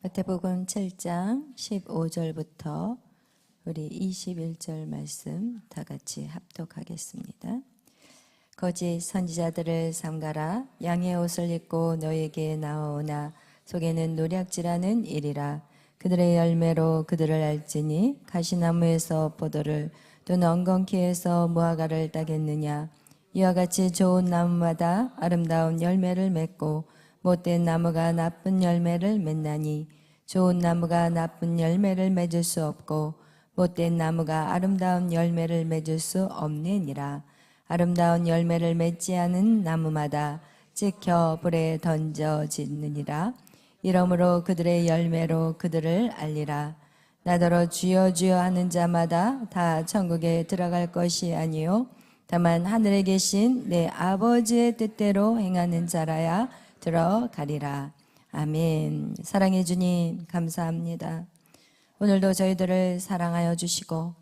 마태복음 7장 15절부터 우리 21절 말씀 다 같이 합독하겠습니다. 거짓 선지자들을 삼가라. 양의 옷을 입고 너에게 나오나 속에는 노략질하는 일이라. 그들의 열매로 그들을 알지니 가시나무에서 포도를 또 엉겅퀴에서 무화과를 따겠느냐. 이와 같이 좋은 나무마다 아름다운 열매를 맺고 못된 나무가 나쁜 열매를 맺나니 좋은 나무가 나쁜 열매를 맺을 수 없고 못된 나무가 아름다운 열매를 맺을 수 없느니라. 아름다운 열매를 맺지 않은 나무마다 찍혀 불에 던져지느니라. 이러므로 그들의 열매로 그들을 알리라. 나더러 주여 주여 하는 자마다 다 천국에 들어갈 것이 아니요 다만 하늘에 계신 내 아버지의 뜻대로 행하는 자라야 들어가리라. 아멘. 사랑해 주님 감사합니다. 오늘도 저희들을 사랑하여 주시고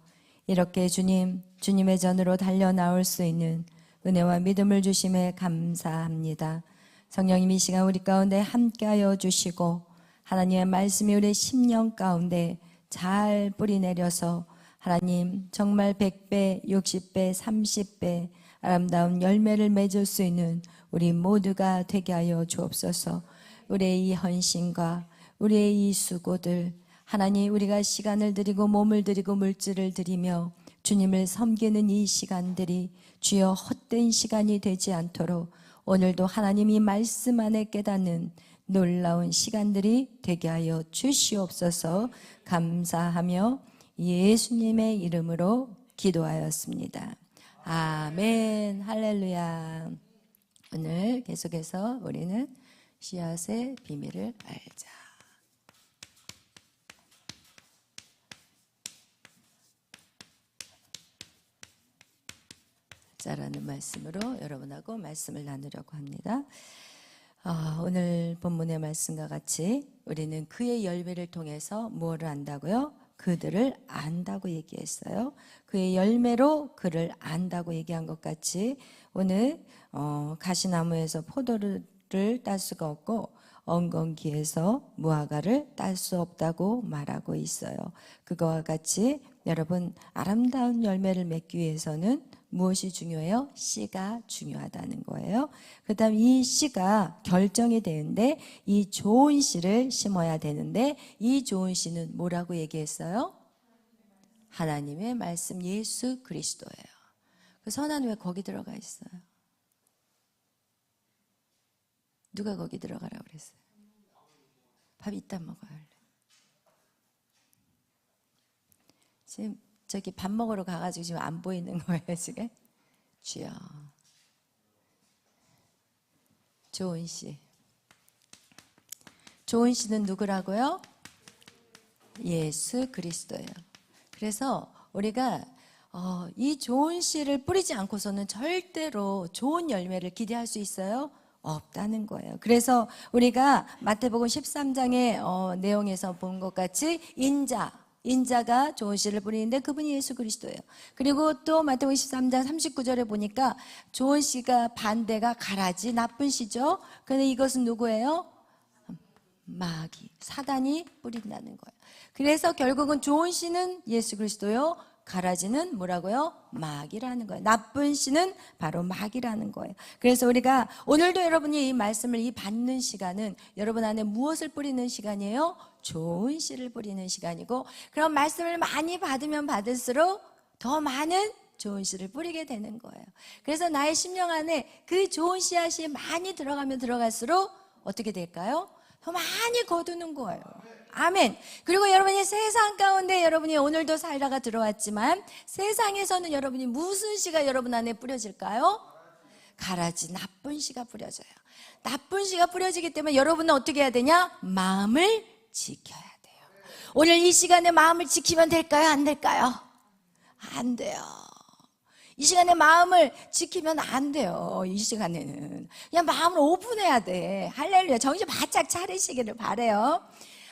이렇게 주님의 전으로 달려나올 수 있는 은혜와 믿음을 주심에 감사합니다. 성령님 이 시간 우리 가운데 함께하여 주시고 하나님의 말씀이 우리 심령 가운데 잘 뿌리내려서 하나님 정말 100배, 60배, 30배 아름다운 열매를 맺을 수 있는 우리 모두가 되게 하여 주옵소서. 우리의 이 헌신과 우리의 이 수고들 하나님 우리가 시간을 드리고 몸을 드리고 물질을 드리며 주님을 섬기는 이 시간들이 주여 헛된 시간이 되지 않도록 오늘도 하나님이 말씀 안에 깨닫는 놀라운 시간들이 되게 하여 주시옵소서. 감사하며 예수님의 이름으로 기도하였습니다. 아멘. 할렐루야. 오늘 계속해서 우리는 씨앗의 비밀을 알자. 자라는 말씀으로 여러분하고 말씀을 나누려고 합니다. 오늘 본문의 말씀과 같이 우리는 그의 열매를 통해서 무엇을 안다고요? 그들을 안다고 얘기했어요. 그의 열매로 그를 안다고 얘기한 것 같이 오늘 가시나무에서 포도를 딸 수가 없고 엉겅퀴에서 무화과를 딸 수 없다고 말하고 있어요. 그거와 같이 여러분 아름다운 열매를 맺기 위해서는 무엇이 중요해요? 씨가 중요하다는 거예요. 그 다음 이 씨가 결정이 되는데 이 좋은 씨를 심어야 되는데 이 좋은 씨는 뭐라고 얘기했어요? 하나님의 말씀 예수 그리스도예요. 그 선한 왜 거기 들어가 있어요? 누가 거기 들어가라고 그랬어요? 밥 이따 먹어야 할래. 지금 저기 밥 먹으러 가가지고 지금 안 보이는 거예요 지금? 주여. 좋은 씨. 좋은 씨는 누구라고요? 예수 그리스도예요. 그래서 우리가 이 좋은 씨를 뿌리지 않고서는 절대로 좋은 열매를 기대할 수 있어요? 없다는 거예요. 그래서 우리가 마태복음 13장의 내용에서 본 것 같이 인자가 좋은 씨를 뿌리는데 그분이 예수 그리스도예요. 그리고 또 마태복음 13장 39절에 보니까 좋은 씨가 반대가 가라지 나쁜 씨죠. 그런데 이것은 누구예요? 마귀, 사단이 뿌린다는 거예요. 그래서 결국은 좋은 씨는 예수 그리스도요, 가라지는 뭐라고요? 마귀라는 거예요. 나쁜 씨는 바로 마귀라는 거예요. 그래서 우리가 오늘도 여러분이 이 말씀을 받는 시간은 여러분 안에 무엇을 뿌리는 시간이에요? 좋은 씨를 뿌리는 시간이고, 그런 말씀을 많이 받으면 받을수록 더 많은 좋은 씨를 뿌리게 되는 거예요. 그래서 나의 심령 안에 그 좋은 씨앗이 많이 들어가면 들어갈수록 어떻게 될까요? 더 많이 거두는 거예요. 아멘. 그리고 여러분이 세상 가운데 여러분이 오늘도 살다가 들어왔지만 세상에서는 여러분이 무슨 씨가 여러분 안에 뿌려질까요? 가라지, 나쁜 씨가 뿌려져요. 나쁜 씨가 뿌려지기 때문에 여러분은 어떻게 해야 되냐? 마음을 지켜야 돼요. 오늘 이 시간에 마음을 지키면 될까요? 안 될까요? 안 돼요. 이 시간에 마음을 지키면 안 돼요. 이 시간에는 그냥 마음을 오픈해야 돼. 할렐루야. 정신 바짝 차리시기를 바라요.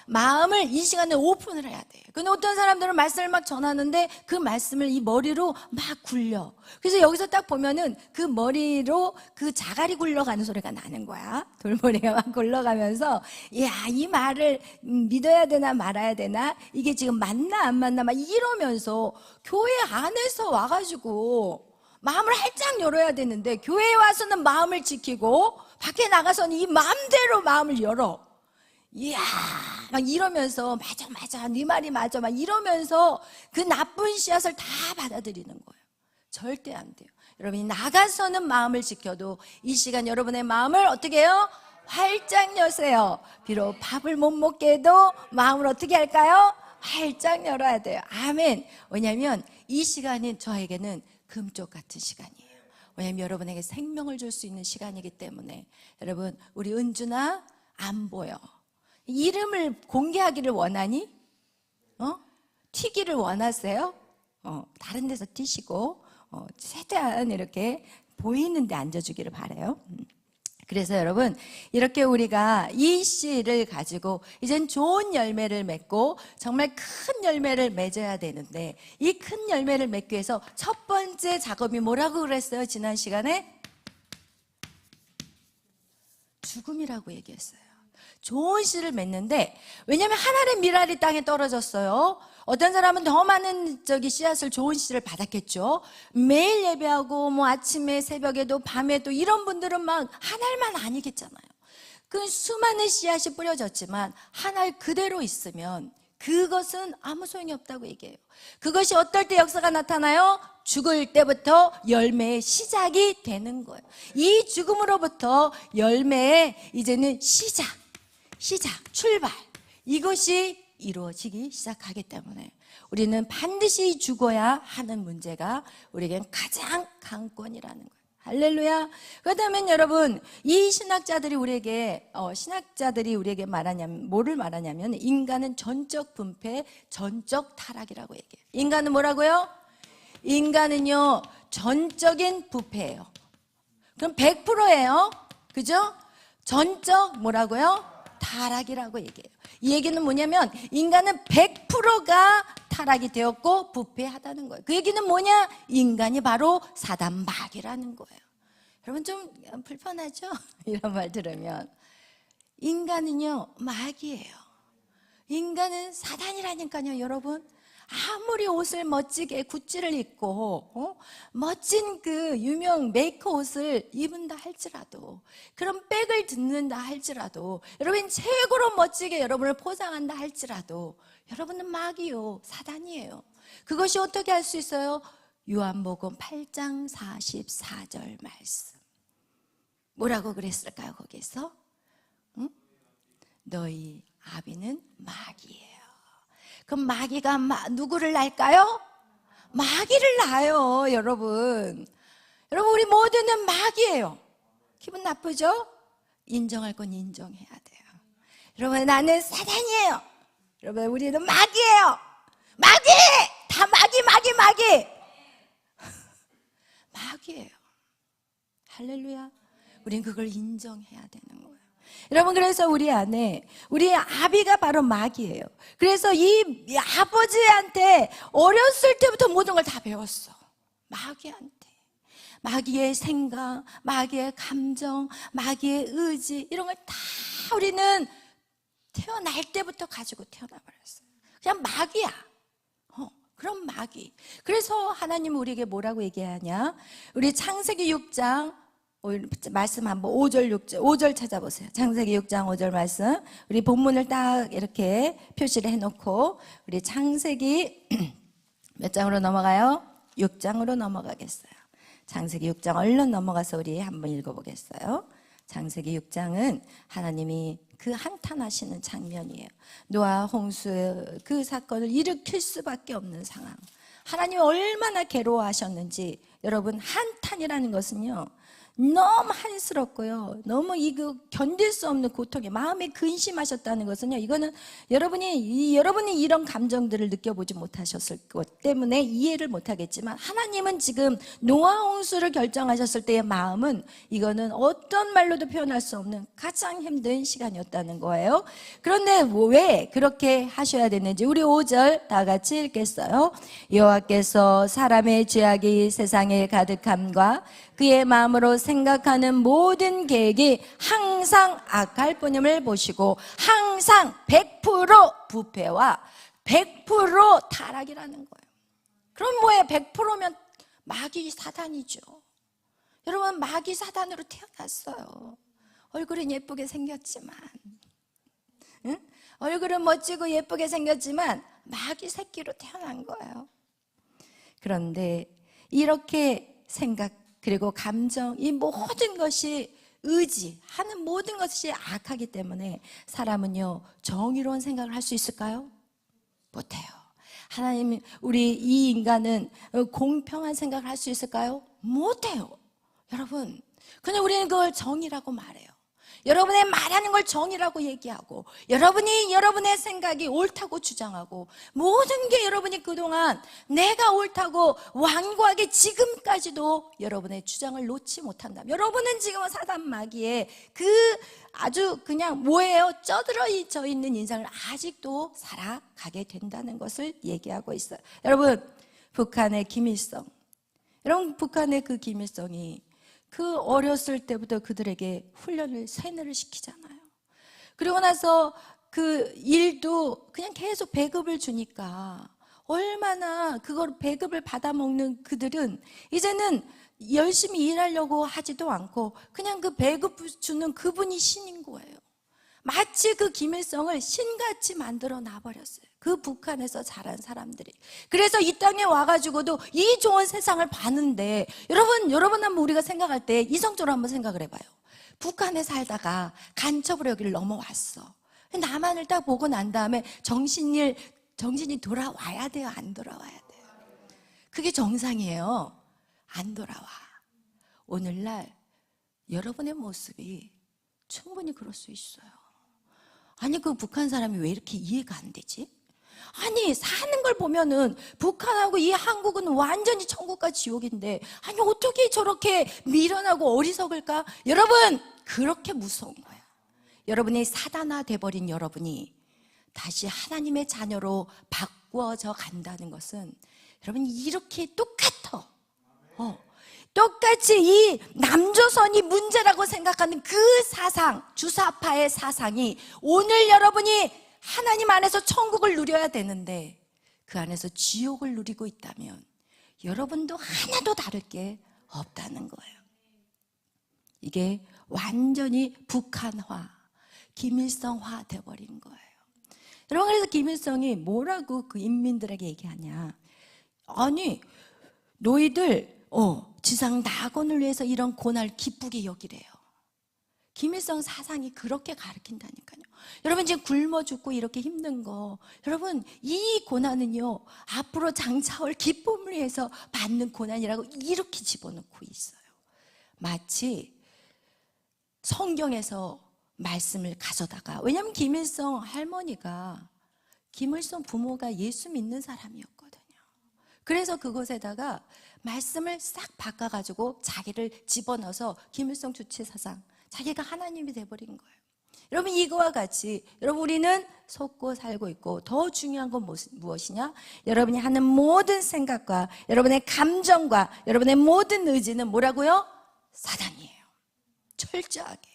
마음을 이 시간에 오픈을 해야 돼요. 근데 어떤 사람들은 말씀을 막 전하는데 그 말씀을 이 머리로 막 굴려. 그래서 여기서 딱 보면은 그 머리로 그 자갈이 굴러가는 소리가 나는 거야. 돌머리가 막 굴러가면서 야, 이 말을 믿어야 되나 말아야 되나, 이게 지금 맞나 안 맞나 막 이러면서 교회 안에서 와가지고 마음을 활짝 열어야 되는데, 교회에 와서는 마음을 지키고 밖에 나가서는 이 마음대로 마음을 열어. 이야, 막 이러면서 맞아 네 말이 맞아 막 이러면서 그 나쁜 씨앗을 다 받아들이는 거예요. 절대 안 돼요. 여러분이 나가서는 마음을 지켜도 이 시간 여러분의 마음을 어떻게 해요? 활짝 여세요. 비록 밥을 못 먹게 해도 마음을 어떻게 할까요? 활짝 열어야 돼요. 아멘. 왜냐하면 이 시간이 저에게는 금쪽 같은 시간이에요. 왜냐하면 여러분에게 생명을 줄 수 있는 시간이기 때문에. 여러분, 우리 은주나 안 보여. 이름을 공개하기를 원하니? 튀기를 원하세요? 다른 데서 튀시고 최대한 이렇게 보이는데 앉아주기를 바라요. 그래서 여러분, 이렇게 우리가 이 씨를 가지고 이젠 좋은 열매를 맺고 정말 큰 열매를 맺어야 되는데, 이 큰 열매를 맺기 위해서 첫 번째 작업이 뭐라고 그랬어요? 지난 시간에 죽음이라고 얘기했어요. 좋은 씨를 맺는데, 왜냐하면 하늘의 미랄이 땅에 떨어졌어요. 어떤 사람은 더 많은 씨앗을, 좋은 씨를 받았겠죠. 매일 예배하고 뭐 아침에 새벽에도 밤에도 이런 분들은 막 한 알만 아니겠잖아요. 그 수많은 씨앗이 뿌려졌지만 한 알 그대로 있으면 그것은 아무 소용이 없다고 얘기해요. 그것이 어떨 때 역사가 나타나요? 죽을 때부터 열매의 시작이 되는 거예요. 이 죽음으로부터 열매의 이제는 시작, 출발, 이것이 이루어지기 시작하기 때문에 우리는 반드시 죽어야 하는 문제가 우리에겐 가장 강권이라는 거예요. 할렐루야. 그렇다면 여러분, 이 신학자들이 우리에게 말하냐면, 뭐를 말하냐면, 인간은 전적 분패, 전적 타락이라고 얘기해요. 인간은 뭐라고요? 인간은요, 전적인 부패예요. 그럼 100%예요. 그죠? 전적 뭐라고요? 타락이라고 얘기해요. 이 얘기는 뭐냐면, 인간은 100%가 타락이 되었고 부패하다는 거예요. 그 얘기는 뭐냐? 인간이 바로 사단 마귀라는 거예요. 여러분 좀 불편하죠? 이런 말 들으면. 인간은요, 마귀예요. 인간은 사단이라니까요, 여러분. 아무리 옷을 멋지게 구찌를 입고 멋진 그 유명 메이커 옷을 입은다 할지라도, 그런 백을 듣는다 할지라도, 여러분 최고로 멋지게 여러분을 포장한다 할지라도 여러분은 마귀요, 사단이에요. 그것이 어떻게 할 수 있어요? 요한복음 8장 44절 말씀. 뭐라고 그랬을까요, 거기서? 너희 아비는 마귀예요. 그럼 마귀가 누구를 낳을까요? 마귀를 낳아요, 여러분. 여러분, 우리 모두는 마귀예요. 기분 나쁘죠? 인정할 건 인정해야 돼요. 여러분, 나는 사단이에요. 여러분, 우리는 마귀예요. 마귀! 다 마귀! 마귀예요. 할렐루야. 우린 그걸 인정해야 되는 거예요. 여러분, 그래서 우리 안에 우리 아비가 바로 마귀예요. 그래서 이 아버지한테 어렸을 때부터 모든 걸 다 배웠어. 마귀한테. 마귀의 생각, 마귀의 감정, 마귀의 의지, 이런 걸 다 우리는 태어날 때부터 가지고 태어나버렸어요. 그냥 마귀야. 그런 마귀. 그래서 하나님은 우리에게 뭐라고 얘기하냐? 우리 창세기 6장 말씀 한번 5절 찾아보세요. 창세기 6장 5절 말씀. 우리 본문을 딱 이렇게 표시를 해놓고 우리 창세기 몇 장으로 넘어가요? 6장으로 넘어가겠어요. 창세기 6장 얼른 넘어가서 우리 한번 읽어보겠어요. 창세기 6장은 하나님이 그 한탄하시는 장면이에요. 노아 홍수 그 사건을 일으킬 수밖에 없는 상황. 하나님이 얼마나 괴로워하셨는지. 여러분, 한탄이라는 것은요, 너무 한스럽고요. 너무 이거 견딜 수 없는 고통에 마음에 근심하셨다는 것은요. 이거는 여러분이 이런 감정들을 느껴보지 못하셨을 것 때문에 이해를 못하겠지만 하나님은 지금 노아 홍수를 결정하셨을 때의 마음은 이거는 어떤 말로도 표현할 수 없는 가장 힘든 시간이었다는 거예요. 그런데 왜 그렇게 하셔야 됐는지 우리 5절 다 같이 읽겠어요. 여호와께서 사람의 죄악이 세상에 가득함과 그의 마음으로 생각하는 모든 계획이 항상 악할 뿐임을 보시고 항상 100% 부패와 100% 타락이라는 거예요. 그럼 뭐예요? 100%면 마귀 사단이죠. 여러분 마귀 사단으로 태어났어요. 얼굴은 예쁘게 생겼지만 응? 얼굴은 멋지고 예쁘게 생겼지만 마귀 새끼로 태어난 거예요. 그런데 이렇게 생각 그리고 감정, 이 모든 것이 의지하는 모든 것이 악하기 때문에 사람은요 정의로운 생각을 할 수 있을까요? 못해요. 하나님, 우리 이 인간은 공평한 생각을 할 수 있을까요? 못해요. 여러분, 그냥 우리는 그걸 정의라고 말해요. 여러분의 말하는 걸 정의라고 얘기하고 여러분이 여러분의 생각이 옳다고 주장하고 모든 게 여러분이 그동안 내가 옳다고 완고하게 지금까지도 여러분의 주장을 놓지 못한다면 여러분은 지금 사단 마귀의 그 아주 그냥 뭐예요? 쩌들어져 있는 인생을 아직도 살아가게 된다는 것을 얘기하고 있어요. 여러분, 북한의 김일성, 여러분 북한의 그 김일성이 그 어렸을 때부터 그들에게 훈련을 세뇌를 시키잖아요. 그리고 나서 그 일도 그냥 계속 배급을 주니까 얼마나 그걸 배급을 받아먹는 그들은 이제는 열심히 일하려고 하지도 않고 그냥 그 배급 주는 그분이 신인 거예요. 마치 그 김일성을 신같이 만들어 놔버렸어요. 그 북한에서 자란 사람들이. 그래서 이 땅에 와가지고도 이 좋은 세상을 봤는데 여러분 한번 우리가 생각할 때 이성적으로 한번 생각을 해봐요. 북한에 살다가 간첩으로 여기를 넘어왔어. 남한을 딱 보고 난 다음에 정신이 돌아와야 돼요? 안 돌아와야 돼요? 그게 정상이에요. 안 돌아와. 오늘날 여러분의 모습이 충분히 그럴 수 있어요. 아니 그 북한 사람이 왜 이렇게 이해가 안 되지? 아니 사는 걸 보면은 북한하고 이 한국은 완전히 천국과 지옥인데 아니 어떻게 저렇게 미련하고 어리석을까? 여러분 그렇게 무서운 거야. 여러분이 사단화 돼버린 여러분이 다시 하나님의 자녀로 바꾸어져 간다는 것은 여러분 이렇게 똑같아. 똑같이 이 남조선이 문제라고 생각하는 그 사상, 주사파의 사상이 오늘 여러분이 하나님 안에서 천국을 누려야 되는데 그 안에서 지옥을 누리고 있다면 여러분도 하나도 다를 게 없다는 거예요. 이게 완전히 북한화, 김일성화 돼버린 거예요. 여러분 그래서 김일성이 뭐라고 그 인민들에게 얘기하냐? 아니 너희들 지상 낙원을 위해서 이런 고난을 기쁘게 여기래요. 김일성 사상이 그렇게 가르친다니까요. 여러분 지금 굶어 죽고 이렇게 힘든 거 여러분 이 고난은요 앞으로 장차올 기쁨을 위해서 받는 고난이라고 이렇게 집어넣고 있어요. 마치 성경에서 말씀을 가져다가 왜냐하면 김일성 할머니가 김일성 부모가 예수 믿는 사람이었거든요. 그래서 그곳에다가 말씀을 싹 바꿔가지고 자기를 집어넣어서 김일성 주체사상 자기가 하나님이 돼버린 거예요. 여러분 이거와 같이 여러분 우리는 속고 살고 있고 더 중요한 건 무엇이냐? 여러분이 하는 모든 생각과 여러분의 감정과 여러분의 모든 의지는 뭐라고요? 사단이에요. 철저하게.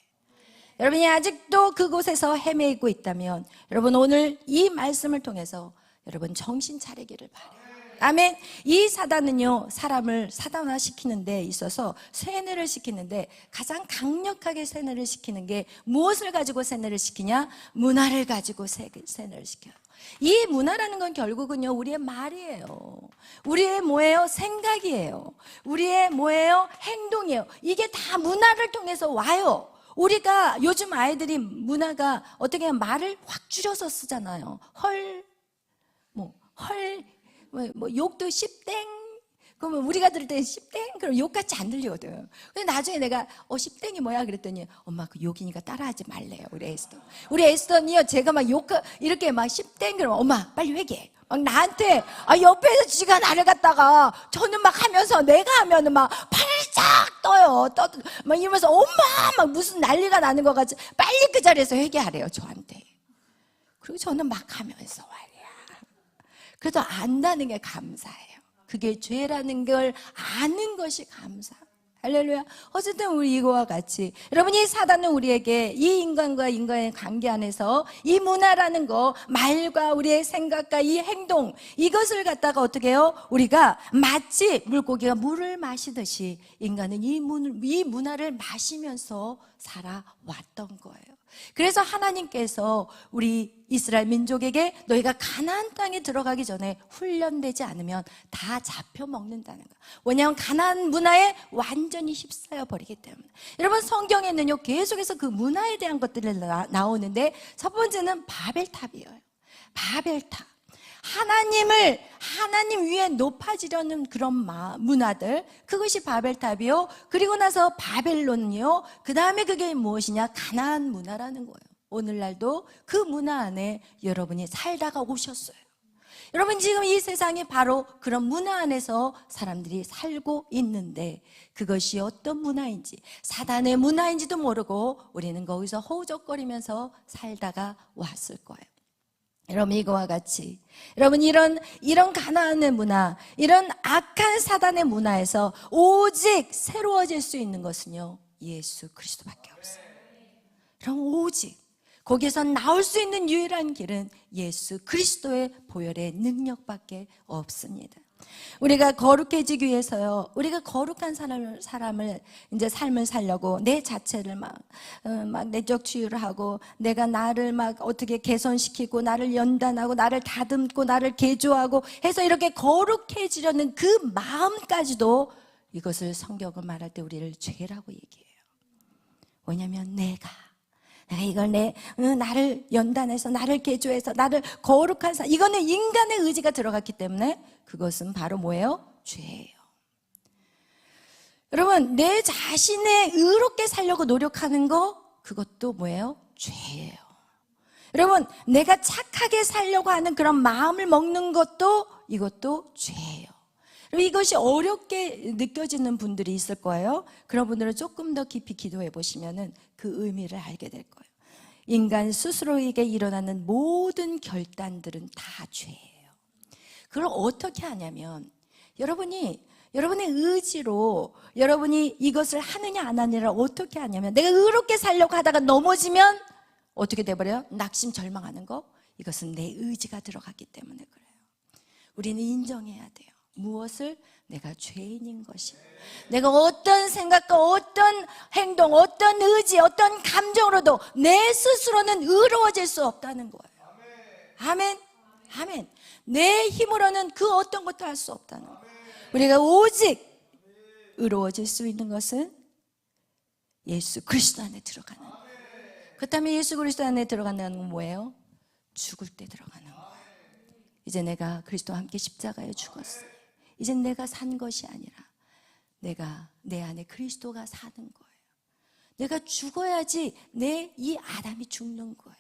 여러분이 아직도 그곳에서 헤매고 있다면 여러분 오늘 이 말씀을 통해서 여러분 정신 차리기를 바라요. 아멘. 이 사단은요 사람을 사단화시키는 데 있어서 세뇌를 시키는데 가장 강력하게 세뇌를 시키는 게 무엇을 가지고 세뇌를 시키냐? 문화를 가지고 세뇌를 시켜요. 이 문화라는 건 결국은요 우리의 말이에요. 우리의 뭐예요? 생각이에요. 우리의 뭐예요? 행동이에요. 이게 다 문화를 통해서 와요. 우리가 요즘 아이들이 문화가 어떻게 하면 말을 확 줄여서 쓰잖아요. 헐, 욕도 씹땡, 그러면 우리가 들을 때 씹땡? 그럼 욕같이 안 들리거든. 근데 나중에 내가 씹땡이 뭐야? 그랬더니 엄마 그 욕이니까 따라하지 말래요. 우리 에스더. 우리 에스더는요, 제가 막 욕, 이렇게 막 씹땡 그러면 엄마 빨리 회개해. 막 나한테 옆에서 지가 나를 갖다가 저는 막 하면서 내가 하면은 막 팔짝 떠요. 막 이러면서 엄마 막 무슨 난리가 나는 것 같이 빨리 그 자리에서 회개하래요. 저한테. 그리고 저는 막 하면서 말이야. 그래도 안다는 게 감사해요. 그게 죄라는 걸 아는 것이 감사. 할렐루야. 어쨌든 우리 이거와 같이 여러분이 사단은 우리에게 이 인간과 인간의 관계 안에서 이 문화라는 거, 말과 우리의 생각과 이 행동, 이것을 갖다가 어떻게 해요? 우리가 마치 물고기가 물을 마시듯이 인간은 이 문화를 마시면서 살아왔던 거예요. 그래서 하나님께서 우리 이스라엘 민족에게 너희가 가나안 땅에 들어가기 전에 훈련되지 않으면 다 잡혀 먹는다는 거예요. 왜냐하면 가나안 문화에 완전히 휩싸여 버리기 때문에. 여러분 성경에는요 계속해서 그 문화에 대한 것들이 나오는데 첫 번째는 바벨탑이에요. 바벨탑. 하나님 위에 높아지려는 그런 문화들, 그것이 바벨탑이요. 그리고 나서 바벨론이요. 그 다음에 그게 무엇이냐? 가나안 문화라는 거예요. 오늘날도 그 문화 안에 여러분이 살다가 오셨어요. 여러분 지금 이 세상이 바로 그런 문화 안에서 사람들이 살고 있는데 그것이 어떤 문화인지, 사단의 문화인지도 모르고 우리는 거기서 허우적거리면서 살다가 왔을 거예요. 여러분 이거와 같이 여러분 이런 가나안의 문화, 이런 악한 사단의 문화에서 오직 새로워질 수 있는 것은요 예수 그리스도밖에 없어요. 여러분 오직 거기에서 나올 수 있는 유일한 길은 예수 그리스도의 보혈의 능력밖에 없습니다. 우리가 거룩해지기 위해서요, 우리가 거룩한 사람을 이제 삶을 살려고 내 자체를 막 내적 치유를 하고 내가 나를 막 어떻게 개선시키고 나를 연단하고 나를 다듬고 나를 개조하고 해서 이렇게 거룩해지려는 그 마음까지도 이것을 성경은 말할 때 우리를 죄라고 얘기해요. 왜냐하면 내가 이걸 나를 연단해서 나를 개조해서 나를 거룩한 이거는 인간의 의지가 들어갔기 때문에 그것은 바로 뭐예요? 죄예요. 여러분 내 자신의 의롭게 살려고 노력하는 거, 그것도 뭐예요? 죄예요. 여러분 내가 착하게 살려고 하는 그런 마음을 먹는 것도, 이것도 죄예요. 이것이 어렵게 느껴지는 분들이 있을 거예요. 그런 분들은 조금 더 깊이 기도해 보시면 그 의미를 알게 될 거예요. 인간 스스로에게 일어나는 모든 결단들은 다 죄예요. 그걸 어떻게 하냐면 여러분의 의지로 여러분이 이것을 하느냐 안 하느냐를 어떻게 하냐면, 내가 의롭게 살려고 하다가 넘어지면 어떻게 돼버려요? 낙심 절망하는 거, 이것은 내 의지가 들어갔기 때문에 그래요. 우리는 인정해야 돼요. 무엇을? 내가 죄인인 것이. 내가 어떤 생각과 어떤 행동, 어떤 의지, 어떤 감정으로도 내 스스로는 의로워질 수 없다는 거예요. 아멘. 아멘. 내 힘으로는 그 어떤 것도 할 수 없다는 거예요. 우리가 오직 의로워질 수 있는 것은 예수 그리스도 안에 들어가는 거예요. 그렇다면 예수 그리스도 안에 들어간다는 건 뭐예요? 죽을 때 들어가는 거예요. 이제 내가 그리스도와 함께 십자가에 죽었어요. 이제 내가 산 것이 아니라 내 안에 그리스도가 사는 거예요. 내가 죽어야지 이 아담이 죽는 거예요.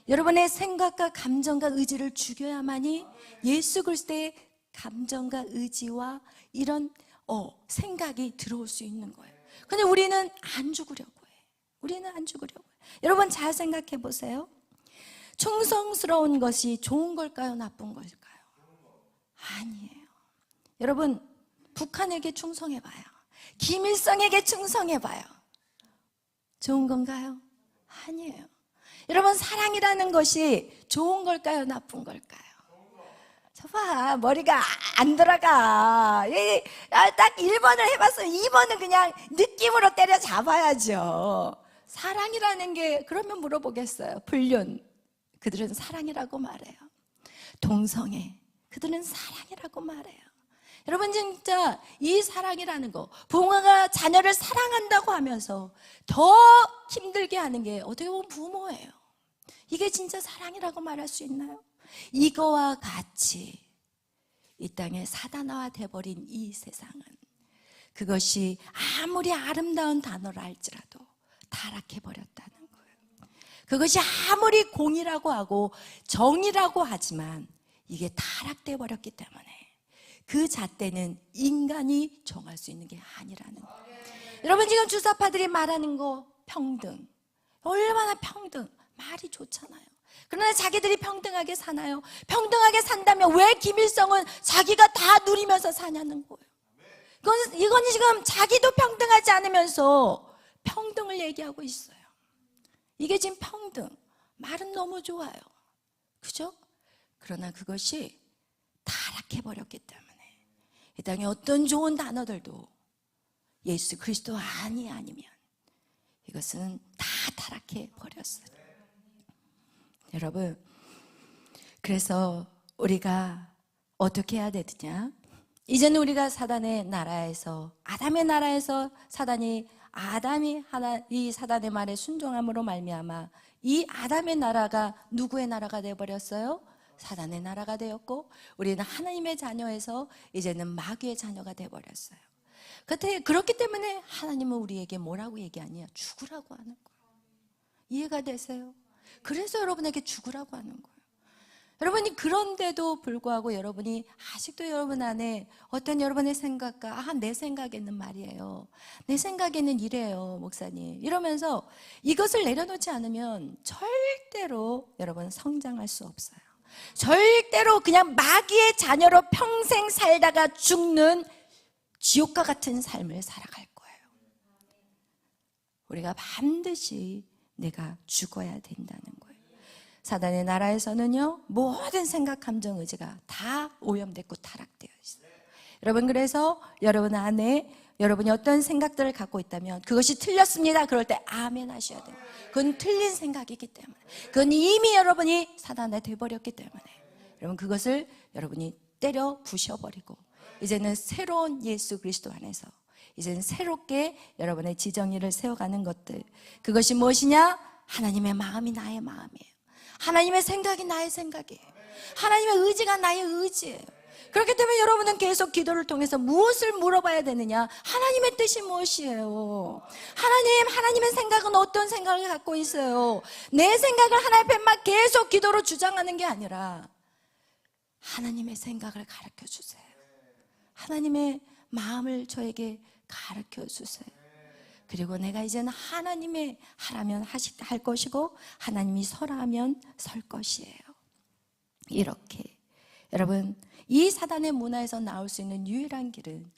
여러분의 생각과 감정과 의지를 죽여야만이 예수 그리스도의 감정과 의지와 이런 생각이 들어올 수 있는 거예요. 근데 우리는 안 죽으려고 해요. 우리는 안 죽으려고 해요. 여러분 잘 생각해 보세요. 충성스러운 것이 좋은 걸까요? 나쁜 걸까요? 아니에요. 여러분 북한에게 충성해봐요. 김일성에게 충성해봐요. 좋은 건가요? 아니에요. 여러분 사랑이라는 것이 좋은 걸까요? 나쁜 걸까요? 저봐 머리가 안 들어가. 딱 1번을 해봤어요. 2번은 그냥 느낌으로 때려잡아야죠. 사랑이라는 게, 그러면 물어보겠어요. 불륜, 그들은 사랑이라고 말해요. 동성애, 그들은 사랑이라고 말해요. 여러분 진짜 이 사랑이라는 거, 부모가 자녀를 사랑한다고 하면서 더 힘들게 하는 게 어떻게 보면 부모예요. 이게 진짜 사랑이라고 말할 수 있나요? 이거와 같이 이 땅에 사단화 돼버린 이 세상은 그것이 아무리 아름다운 단어를 할지라도 타락해버렸다는 거예요. 그것이 아무리 공이라고 하고 정의라고 하지만 이게 타락돼 버렸기 때문에 그 잣대는 인간이 정할 수 있는 게 아니라는 거예요. 여러분, 지금 주사파들이 말하는 거 평등, 얼마나 평등, 말이 좋잖아요. 그러나 자기들이 평등하게 사나요? 평등하게 산다면 왜 김일성은 자기가 다 누리면서 사냐는 거예요. 이건 지금 자기도 평등하지 않으면서 평등을 얘기하고 있어요. 이게 지금 평등, 말은 너무 좋아요, 그죠? 그러나 그것이 타락해버렸기 때문에 이 땅에 어떤 좋은 단어들도 예수 그리스도 아니면 이것은 다 타락해버렸어요. 여러분, 그래서 우리가 어떻게 해야 되느냐? 이제는 우리가 사단의 나라에서, 아담의 나라에서 이 사단의 말에 순종함으로 말미암아 이 아담의 나라가 누구의 나라가 되어버렸어요? 사단의 나라가 되었고, 우리는 하나님의 자녀에서 이제는 마귀의 자녀가 되어버렸어요. 그렇기 때문에 하나님은 우리에게 뭐라고 얘기하냐? 죽으라고 하는 거예요. 이해가 되세요? 그래서 여러분에게 죽으라고 하는 거예요. 여러분이 그런데도 불구하고 여러분이 아직도 여러분 안에 어떤 여러분의 생각과 내 생각에는 말이에요, 내 생각에는 이래요 목사님, 이러면서 이것을 내려놓지 않으면 절대로 여러분 성장할 수 없어요. 절대로 그냥 마귀의 자녀로 평생 살다가 죽는 지옥과 같은 삶을 살아갈 거예요. 우리가 반드시 내가 죽어야 된다는 거예요. 사단의 나라에서는요, 모든 생각, 감정, 의지가 다 오염됐고 타락되어 있어요. 여러분, 그래서 여러분 안에 여러분이 어떤 생각들을 갖고 있다면 그것이 틀렸습니다, 그럴 때 아멘 하셔야 돼요. 그건 틀린 생각이기 때문에, 그건 이미 여러분이 사단에 돼버렸기 때문에 여러분 그것을 여러분이 때려 부셔버리고 이제는 새로운 예수 그리스도 안에서 이제는 새롭게 여러분의 지정의를 세워가는 것들, 그것이 무엇이냐? 하나님의 마음이 나의 마음이에요. 하나님의 생각이 나의 생각이에요. 하나님의 의지가 나의 의지예요. 그렇기 때문에 여러분은 계속 기도를 통해서 무엇을 물어봐야 되느냐? 하나님의 뜻이 무엇이에요? 하나님의 생각은 어떤 생각을 갖고 있어요? 내 생각을 하나님 앞에 계속 기도로 주장하는 게 아니라 하나님의 생각을 가르쳐 주세요. 하나님의 마음을 저에게 가르쳐 주세요. 그리고 내가 이제는 하나님의 하라면 할 것이고 하나님이 서라 하면 설 것이에요. 이렇게 여러분, 이 사단의 문화에서 나올 수 있는 유일한 길은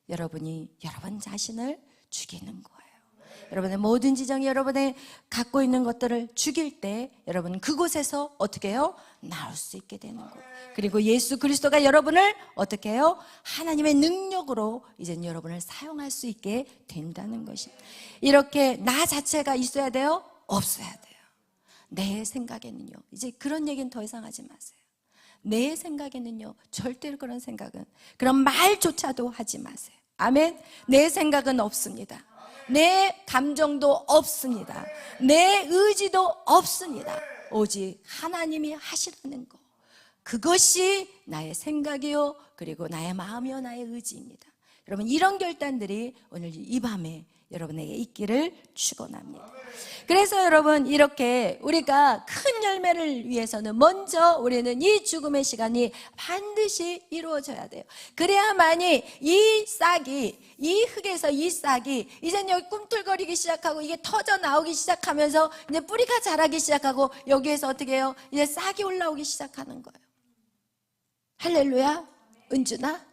여러분이 여러분 자신을 죽이는 거예요. 여러분의 모든 지정이 여러분의 갖고 있는 것들을 죽일 때 여러분은 그곳에서 어떻게 해요? 나올 수 있게 되는 거예요. 그리고 예수 그리스도가 여러분을 어떻게 해요? 하나님의 능력으로 이제는 여러분을 사용할 수 있게 된다는 것입니다. 이렇게 나 자체가 있어야 돼요? 없어야 돼요. 내 생각에는요, 이제 그런 얘기는 더 이상 하지 마세요. 내 생각에는요, 절대로 그런 생각은, 그런 말조차도 하지 마세요. 아멘. 내 생각은 없습니다. 내 감정도 없습니다. 내 의지도 없습니다. 오직 하나님이 하시라는 거, 그것이 나의 생각이요, 그리고 나의 마음이요, 나의 의지입니다. 여러분, 이런 결단들이 오늘 이 밤에 여러분에게 있기를 축원합니다. 그래서 여러분, 이렇게 우리가 큰 열매를 위해서는 먼저 우리는 이 죽음의 시간이 반드시 이루어져야 돼요. 그래야만이 이 싹이, 이 흙에서 이 싹이 이제는 여기 꿈틀거리기 시작하고 이게 터져 나오기 시작하면서 이제 뿌리가 자라기 시작하고 여기에서 어떻게 해요? 이제 싹이 올라오기 시작하는 거예요. 할렐루야. 은주나,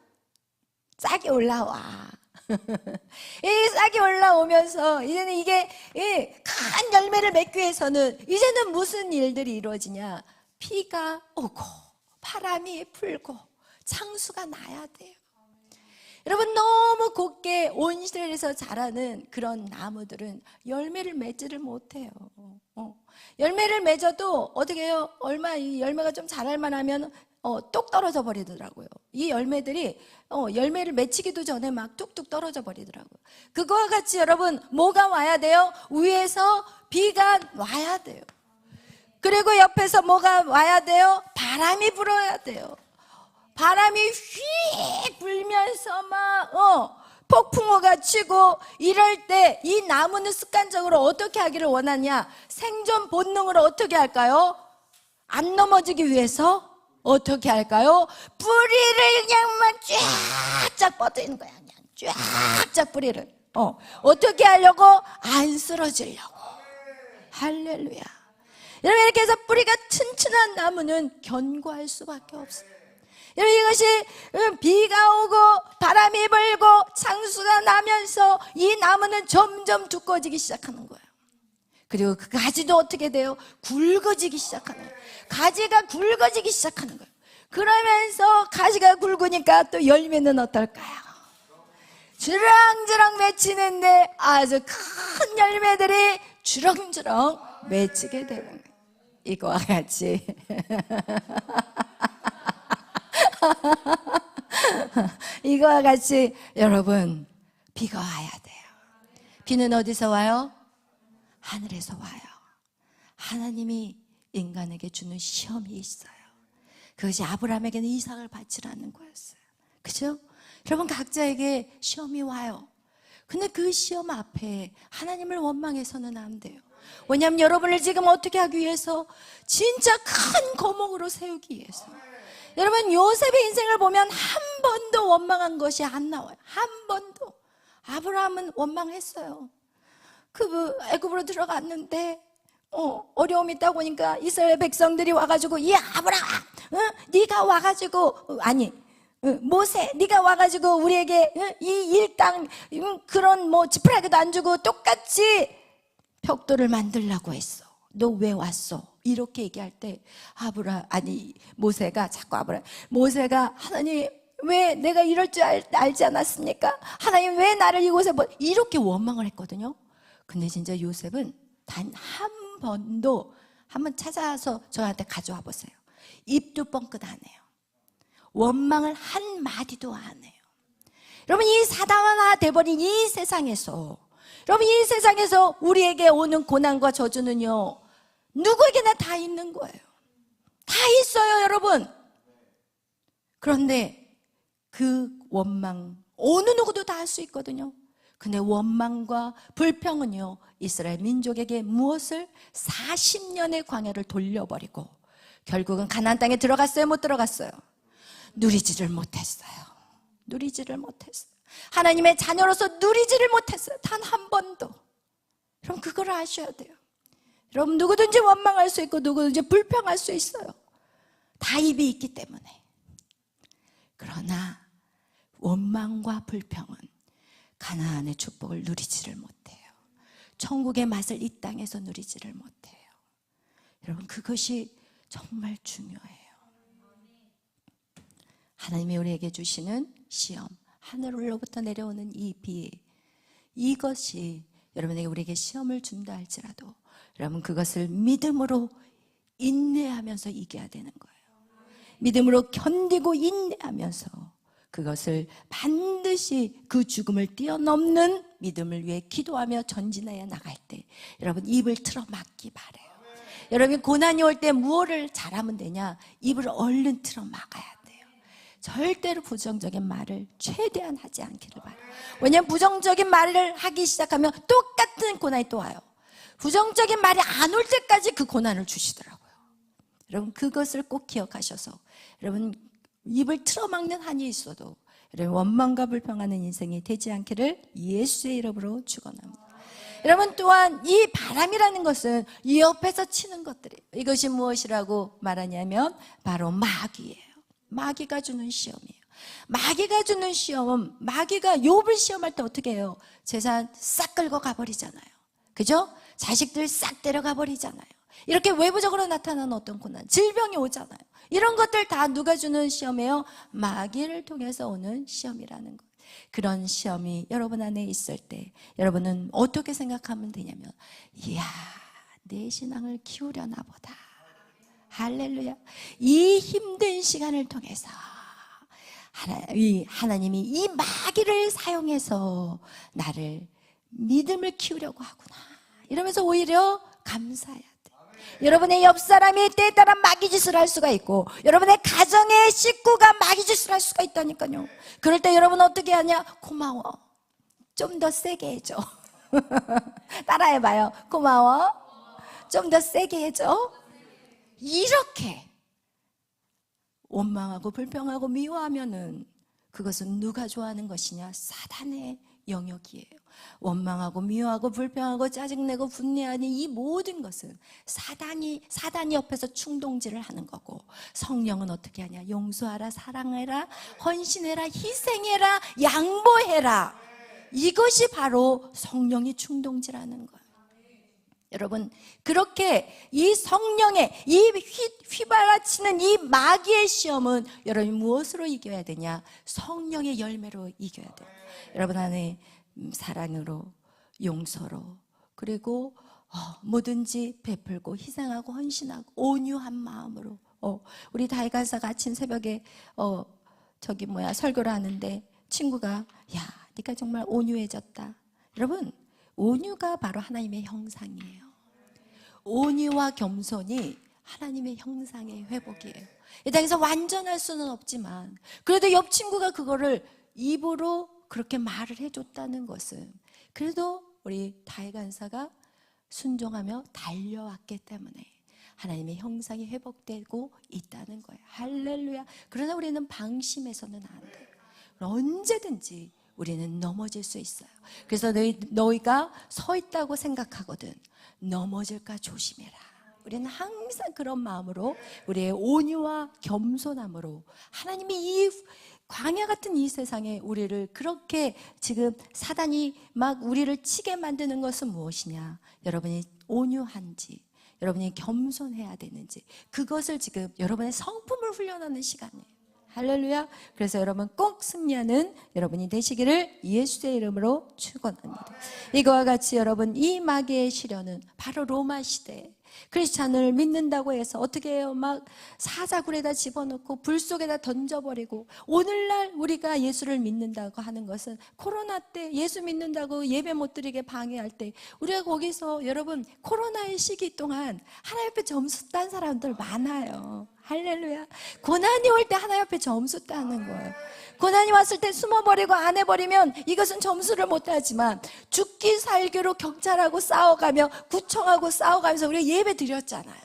싹이 올라와. 이 싹이 올라오면서 이제는 이게 큰 열매를 맺기 위해서는 이제는 무슨 일들이 이루어지냐? 비가 오고 바람이 불고 창수가 나야 돼요. 여러분, 너무 곱게 온실에서 자라는 그런 나무들은 열매를 맺지를 못해요. 열매를 맺어도 어떻게 해요? 이 열매가 좀 자랄 만하면 똑 떨어져 버리더라고요. 이 열매들이 열매를 맺히기도 전에 막 뚝뚝 떨어져 버리더라고요. 그거와 같이 여러분, 뭐가 와야 돼요? 위에서 비가 와야 돼요. 그리고 옆에서 뭐가 와야 돼요? 바람이 불어야 돼요. 바람이 휙 불면서 폭풍우가 치고 이럴 때 이 나무는 습관적으로 어떻게 하기를 원하냐? 생존 본능으로 어떻게 할까요? 안 넘어지기 위해서 어떻게 할까요? 뿌리를 그냥 막 쫙쫙 뻗는 거야. 그냥 쫙쫙 뿌리를. 어떻게 하려고? 안 쓰러지려고. 할렐루야. 여러분, 이렇게 해서 뿌리가 튼튼한 나무는 견고할 수밖에 없어요. 여러분, 이것이 비가 오고 바람이 불고 창수가 나면서 이 나무는 점점 두꺼워지기 시작하는 거예요. 그리고 그 가지도 어떻게 돼요? 굵어지기 시작하는 거예요. 가지가 굵어지기 시작하는 거예요. 그러면서 가지가 굵으니까 또 열매는 어떨까요? 주렁주렁 맺히는데 아주 큰 열매들이 주렁주렁 맺히게 되는 거예요. 이거와 같이 이거와 같이 여러분, 비가 와야 돼요. 비는 어디서 와요? 하늘에서 와요. 하나님이 인간에게 주는 시험이 있어요. 그것이 아브라함에게는 이삭을 바치라는 거였어요. 그죠? 여러분, 각자에게 시험이 와요. 근데 그 시험 앞에 하나님을 원망해서는 안 돼요. 왜냐하면 여러분을 지금 어떻게 하기 위해서? 진짜 큰 거목으로 세우기 위해서. 여러분, 요셉의 인생을 보면 한 번도 원망한 것이 안 나와요. 한 번도. 아브라함은 원망했어요. 애굽으로 들어갔는데 어려움이 있다고 하니까 이스라엘 백성들이 와가지고, 야 아브라함, 네가 와가지고, 아니 모세, 네가 와가지고 우리에게 이 일당 그런 지푸라기도 안 주고 똑같이 벽돌을 만들라고 했어. 너 왜 왔어? 이렇게 얘기할 때 모세가 모세가, 하나님 왜 내가 이럴 줄 알지 않았습니까? 하나님 왜 나를 이곳에 이렇게 원망을 했거든요. 근데 진짜 요셉은 단 한 번도, 한번 찾아서 저한테 가져와 보세요. 입도 뻥끗 안 해요. 원망을 한 마디도 안 해요. 여러분, 이 사단화 돼버린 이 세상에서, 여러분, 이 세상에서 우리에게 오는 고난과 저주는요, 누구에게나 다 있는 거예요. 다 있어요, 여러분. 그런데 그 원망, 어느 누구도 다 할 수 있거든요. 근데 원망과 불평은요, 이스라엘 민족에게 무엇을? 40년의 광야를 돌려버리고 결국은 가나안 땅에 들어갔어요, 못 들어갔어요? 누리지를 못했어요. 누리지를 못했어요. 하나님의 자녀로서 누리지를 못했어요. 단 한 번도. 그럼 그걸 아셔야 돼요. 여러분, 누구든지 원망할 수 있고 누구든지 불평할 수 있어요. 다 입이 있기 때문에. 그러나 원망과 불평은 가나안의 축복을 누리지를 못해요. 천국의 맛을 이 땅에서 누리지를 못해요. 여러분, 그것이 정말 중요해요. 하나님이 우리에게 주시는 시험, 하늘로부터 내려오는 이 비, 이것이 여러분에게 우리에게 시험을 준다 할지라도 여러분, 그것을 믿음으로 인내하면서 이겨야 되는 거예요. 믿음으로 견디고 인내하면서 그것을 반드시 그 죽음을 뛰어넘는 믿음을 위해 기도하며 전진하여 나갈 때 여러분, 입을 틀어 막기 바라요. 여러분, 고난이 올 때 무엇을 잘하면 되냐? 입을 얼른 틀어 막아야 돼요. 절대로 부정적인 말을 최대한 하지 않기를 바라요. 왜냐하면 부정적인 말을 하기 시작하면 똑같은 고난이 또 와요. 부정적인 말이 안 올 때까지 그 고난을 주시더라고요. 여러분, 그것을 꼭 기억하셔서 여러분, 입을 틀어막는 한이 있어도 여러분, 원망과 불평하는 인생이 되지 않기를 예수의 이름으로 축원합니다. 여러분, 또한 이 바람이라는 것은 이 옆에서 치는 것들이에요. 이것이 무엇이라고 말하냐면 바로 마귀예요. 마귀가 주는 시험이에요. 마귀가 주는 시험은, 마귀가 욥을 시험할 때 어떻게 해요? 재산 싹 끌고 가버리잖아요. 그죠? 자식들 싹 데려가 버리잖아요. 이렇게 외부적으로 나타나는 어떤 고난, 질병이 오잖아요. 이런 것들 다 누가 주는 시험이에요? 마귀를 통해서 오는 시험이라는 것. 그런 시험이 여러분 안에 있을 때 여러분은 어떻게 생각하면 되냐면, 이야, 내 신앙을 키우려나 보다. 할렐루야. 이 힘든 시간을 통해서 하나님이 이 마귀를 사용해서 나를 믿음을 키우려고 하구나. 이러면서 오히려 감사해야 돼. 여러분의 옆 사람이 때에 따라 마귀짓을 할 수가 있고 여러분의 가정의 식구가 마귀짓을 할 수가 있다니까요. 그럴 때 여러분 어떻게 하냐? 고마워. 좀 더 세게 해줘. 따라해봐요. 고마워. 좀 더 세게 해줘. 이렇게 원망하고 불평하고 미워하면은 그것은 누가 좋아하는 것이냐? 사단의 영역이에요. 원망하고 미워하고 불평하고 짜증내고 분내하는 이 모든 것은 사단이 옆에서 충동질을 하는 거고, 성령은 어떻게 하냐? 용서하라, 사랑해라, 헌신해라, 희생해라, 양보해라. 이것이 바로 성령이 충동질하는 거예요. 여러분, 그렇게 이 성령의 이 휘발아치는 이 마귀의 시험은 여러분이 무엇으로 이겨야 되냐? 성령의 열매로 이겨야 돼요. 여러분 안에 사랑으로, 용서로, 그리고 뭐든지 베풀고 희생하고 헌신하고 온유한 마음으로. 우리 다이간사가 아침 새벽에 설교를 하는데 친구가 야, 네가 정말 온유해졌다. 여러분, 온유가 바로 하나님의 형상이에요. 온유와 겸손이 하나님의 형상의 회복이에요. 이 땅에서 완전할 수는 없지만 그래도 옆 친구가 그거를 입으로 그렇게 말을 해줬다는 것은 그래도 우리 다이간사가 순종하며 달려왔기 때문에 하나님의 형상이 회복되고 있다는 거예요. 할렐루야. 그러나 우리는 방심해서는 안 돼요. 언제든지 우리는 넘어질 수 있어요. 그래서 너희가 서 있다고 생각하거든 넘어질까 조심해라. 우리는 항상 그런 마음으로 우리의 온유와 겸손함으로 하나님이 이 광야 같은 이 세상에 우리를 그렇게 지금 사단이 막 우리를 치게 만드는 것은 무엇이냐? 여러분이 온유한지, 여러분이 겸손해야 되는지, 그것을 지금 여러분의 성품을 훈련하는 시간이에요. 할렐루야. 그래서 여러분 꼭 승리하는 여러분이 되시기를 예수의 이름으로 축원합니다. 이거와 같이 여러분 이 마귀의 시련은 바로 로마 시대 크리스찬을 믿는다고 해서 어떻게 해요? 막 사자굴에다 집어넣고 불 속에다 던져버리고, 오늘날 우리가 예수를 믿는다고 하는 것은 코로나 때 예수 믿는다고 예배 못 드리게 방해할 때 우리가 거기서 여러분 코로나의 시기 동안 하나님 앞에 점수 딴 사람들 많아요. 할렐루야. 고난이 올 때 하나님 앞에 점수 따는 거예요. 고난이 왔을 때 숨어버리고 안 해버리면 이것은 점수를 못 따지만 죽기 살기로 경찰하고 싸워가며 구청하고 싸워가면서 우리가 예배 드렸잖아요.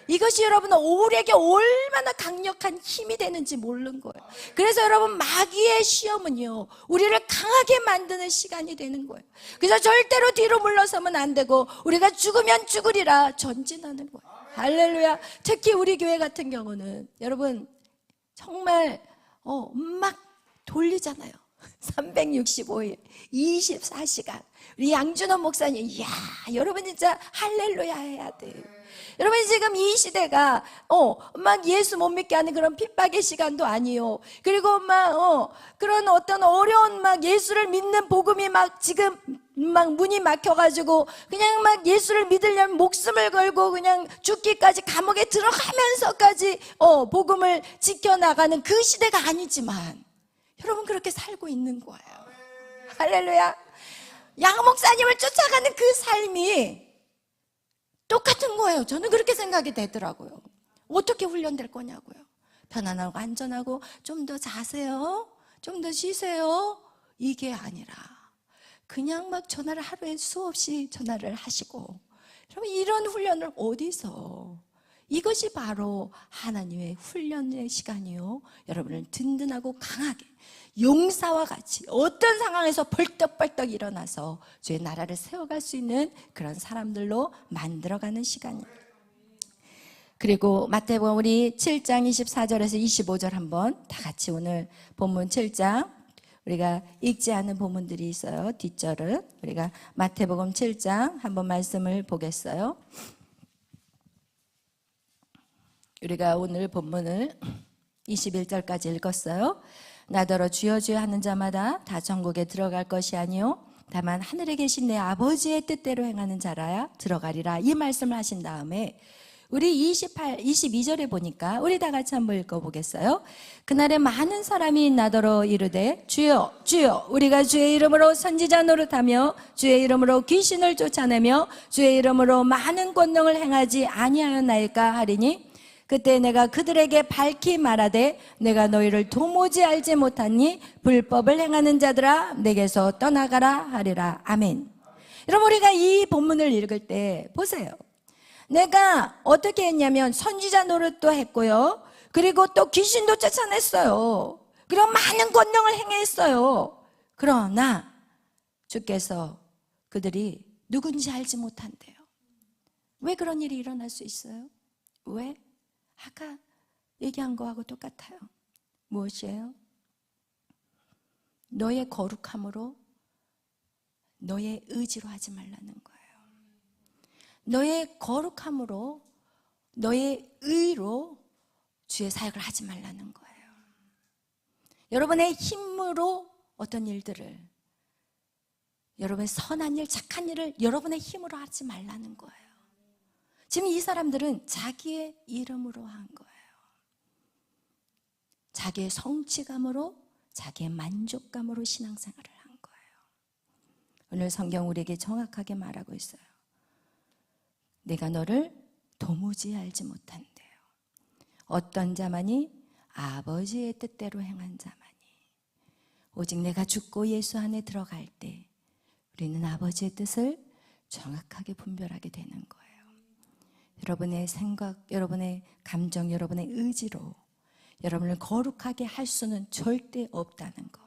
이것이 여러분 우리에게 얼마나 강력한 힘이 되는지 모르는 거예요. 그래서 여러분 마귀의 시험은요 우리를 강하게 만드는 시간이 되는 거예요. 그래서 절대로 뒤로 물러서면 안 되고 우리가 죽으면 죽으리라 전진하는 거예요. 할렐루야. 특히 우리 교회 같은 경우는 여러분 정말 막 돌리잖아요. 365일 24시간 우리 양준원 목사님, 이야 여러분 진짜 할렐루야 해야 돼요. 여러분 지금 이 시대가 막 예수 못 믿게 하는 그런 핍박의 시간도 아니요. 그리고 막 그런 어떤 어려운 막 예수를 믿는 복음이 막 지금 막 문이 막혀가지고 그냥 막 예수를 믿으려면 목숨을 걸고 그냥 죽기까지 감옥에 들어가면서까지 복음을 지켜나가는 그 시대가 아니지만 여러분 그렇게 살고 있는 거예요. 할렐루야. 양 목사님을 쫓아가는 그 삶이 똑같은 거예요. 저는 그렇게 생각이 되더라고요. 어떻게 훈련될 거냐고요. 편안하고 안전하고 좀 더 자세요, 좀 더 쉬세요, 이게 아니라 그냥 막 전화를 하루에 수없이 전화를 하시고, 여러분 이런 훈련을 어디서, 이것이 바로 하나님의 훈련의 시간이요. 여러분을 든든하고 강하게 용사와 같이 어떤 상황에서 벌떡벌떡 일어나서 주의 나라를 세워갈 수 있는 그런 사람들로 만들어가는 시간입니다. 그리고 마태복음 우리 7장 24절에서 25절 한번 다 같이 오늘 본문 7장 우리가 읽지 않은 본문들이 있어요. 뒷절은 우리가 마태복음 7장 한번 말씀을 보겠어요. 우리가 오늘 본문을 21절까지 읽었어요. 나더러 주여 주여 하는 자마다 다 천국에 들어갈 것이 아니요 다만 하늘에 계신 내 아버지의 뜻대로 행하는 자라야 들어가리라. 이 말씀을 하신 다음에 우리 22절에 보니까 우리 다 같이 한번 읽어보겠어요? 그날에 많은 사람이 나더러 이르되 주여 주여 우리가 주의 이름으로 선지자 노릇하며 주의 이름으로 귀신을 쫓아내며 주의 이름으로 많은 권능을 행하지 아니하였나이까 하리니 그때 내가 그들에게 밝히 말하되 내가 너희를 도무지 알지 못하니 불법을 행하는 자들아 내게서 떠나가라 하리라. 아멘. 여러분 우리가 이 본문을 읽을 때 보세요. 내가 어떻게 했냐면 선지자 노릇도 했고요. 그리고 또 귀신도 쫓아냈어요. 그리고 많은 권능을 행했어요. 그러나 주께서 그들이 누군지 알지 못한대요. 왜 그런 일이 일어날 수 있어요? 왜? 아까 얘기한 거하고 똑같아요. 무엇이에요? 너의 거룩함으로 너의 의지로 하지 말라는 거예요. 너의 거룩함으로 너의 의로 주의 사역을 하지 말라는 거예요. 여러분의 힘으로 어떤 일들을, 여러분의 선한 일, 착한 일을 여러분의 힘으로 하지 말라는 거예요. 지금 이 사람들은 자기의 이름으로 한 거예요. 자기의 성취감으로, 자기의 만족감으로 신앙생활을 한 거예요. 오늘 성경 우리에게 정확하게 말하고 있어요. 내가 너를 도무지 알지 못한대요. 어떤 자만이 아버지의 뜻대로 행한 자만이, 오직 내가 죽고 예수 안에 들어갈 때 우리는 아버지의 뜻을 정확하게 분별하게 되는 거예요. 여러분의 생각, 여러분의 감정, 여러분의 의지로 여러분을 거룩하게 할 수는 절대 없다는 거.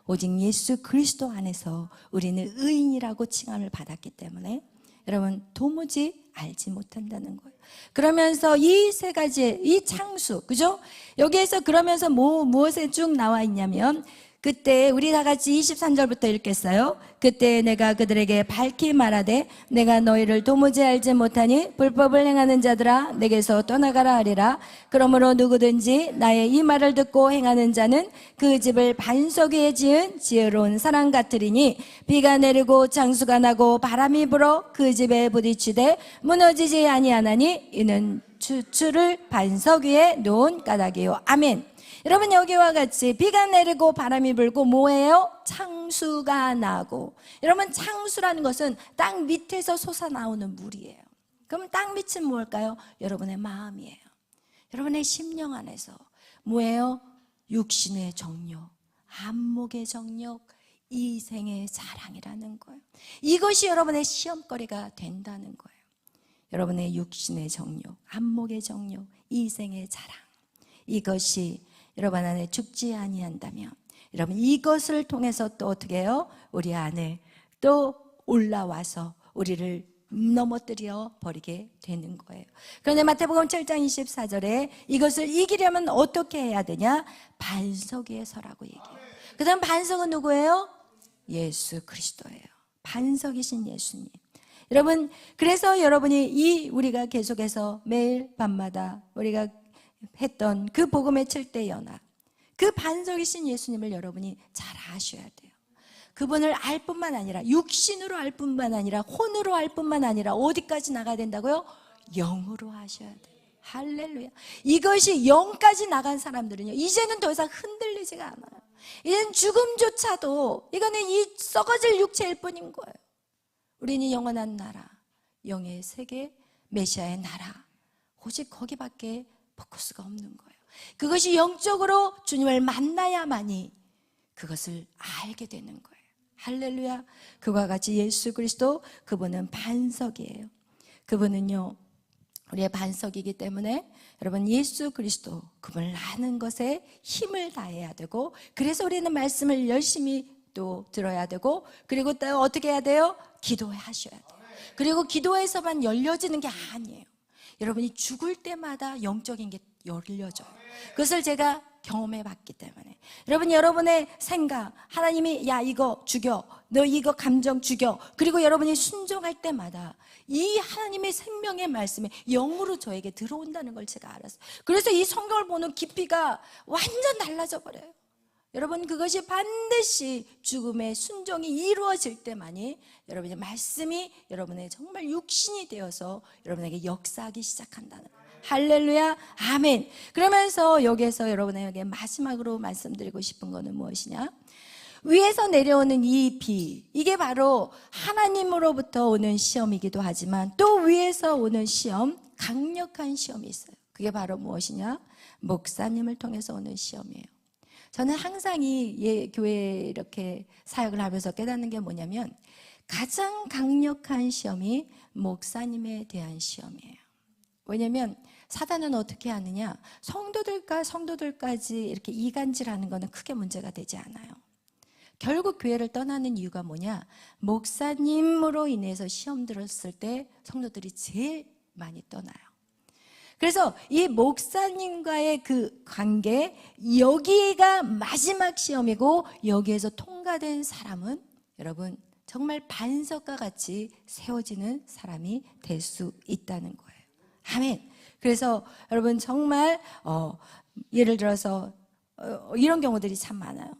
오직 예수 그리스도 안에서 우리는 의인이라고 칭함을 받았기 때문에 여러분 도무지 알지 못한다는 거예요. 그러면서 이 세 가지, 이 창수, 그죠? 여기에서 그러면서 무엇에 쭉 나와 있냐면 그때 우리 다 같이 23절부터 읽겠어요. 그때 내가 그들에게 밝히 말하되 내가 너희를 도무지 알지 못하니 불법을 행하는 자들아 내게서 떠나가라 하리라. 그러므로 누구든지 나의 이 말을 듣고 행하는 자는 그 집을 반석 위에 지은 지혜로운 사람 같으리니 비가 내리고 장수가 나고 바람이 불어 그 집에 부딪히되 무너지지 아니하나니 이는 주를 반석 위에 놓은 까닭이요. 아멘. 여러분 여기와 같이 비가 내리고 바람이 불고 뭐예요? 창수가 나고. 여러분 창수라는 것은 땅 밑에서 솟아나오는 물이에요. 그럼 땅 밑은 뭘까요? 여러분의 마음이에요. 여러분의 심령 안에서 뭐예요? 육신의 정욕, 안목의 정욕, 이생의 자랑이라는 거예요. 이것이 여러분의 시험거리가 된다는 거예요. 여러분의 육신의 정욕, 안목의 정욕, 이생의 자랑, 이것이 여러분 안에 죽지 아니한다면 여러분 이것을 통해서 또 어떻게 해요? 우리 안에 또 올라와서 우리를 넘어뜨려 버리게 되는 거예요. 그런데 마태복음 7장 24절에 이것을 이기려면 어떻게 해야 되냐? 반석 위에 서라고 얘기해요. 그 다음 반석은 누구예요? 예수 그리스도예요. 반석이신 예수님. 여러분 그래서 여러분이 우리가 계속해서 매일 밤마다 우리가 했던 그 복음의 7대 연합, 그 반석이신 예수님을 여러분이 잘 아셔야 돼요. 그분을 알 뿐만 아니라 육신으로 알 뿐만 아니라 혼으로 알 뿐만 아니라 어디까지 나가야 된다고요? 영으로 하셔야 돼요. 할렐루야. 이것이 영까지 나간 사람들은요 이제는 더 이상 흔들리지가 않아요. 이제는 죽음조차도 이거는 이 썩어질 육체일 뿐인 거예요. 우리는 영원한 나라, 영의 세계, 메시아의 나라, 오직 거기밖에 포커스가 없는 거예요. 그것이 영적으로 주님을 만나야만이 그것을 알게 되는 거예요. 할렐루야. 그와 같이 예수 그리스도 그분은 반석이에요. 그분은요 우리의 반석이기 때문에 여러분 예수 그리스도 그분을 아는 것에 힘을 다해야 되고, 그래서 우리는 말씀을 열심히 또 들어야 되고, 그리고 또 어떻게 해야 돼요? 기도하셔야 돼요. 그리고 기도에서만 열려지는 게 아니에요. 여러분이 죽을 때마다 영적인 게 열려져요. 그것을 제가 경험해 봤기 때문에 여러분 여러분의 생각, 하나님이 야 이거 죽여, 너 이거 감정 죽여, 그리고 여러분이 순종할 때마다 이 하나님의 생명의 말씀이 영으로 저에게 들어온다는 걸 제가 알았어요. 그래서 이 성경을 보는 깊이가 완전 달라져 버려요. 여러분 그것이 반드시 죽음의 순종이 이루어질 때만이 여러분의 말씀이 여러분의 정말 육신이 되어서 여러분에게 역사하기 시작한다는 거예요. 할렐루야 아멘. 그러면서 여기에서 여러분에게 마지막으로 말씀드리고 싶은 것은 무엇이냐, 위에서 내려오는 이 비, 이게 바로 하나님으로부터 오는 시험이기도 하지만 또 위에서 오는 시험, 강력한 시험이 있어요. 그게 바로 무엇이냐, 목사님을 통해서 오는 시험이에요. 저는 항상 이 교회에 이렇게 사역을 하면서 깨닫는 게 뭐냐면 가장 강력한 시험이 목사님에 대한 시험이에요. 왜냐하면 사단은 어떻게 하느냐, 성도들까지 이렇게 이간질하는 거는 크게 문제가 되지 않아요. 결국 교회를 떠나는 이유가 뭐냐, 목사님으로 인해서 시험 들었을 때 성도들이 제일 많이 떠나요. 그래서 이 목사님과의 그 관계, 여기가 마지막 시험이고 여기에서 통과된 사람은 여러분 정말 반석과 같이 세워지는 사람이 될 수 있다는 거예요. 아멘. 그래서 여러분 정말 예를 들어서 이런 경우들이 참 많아요.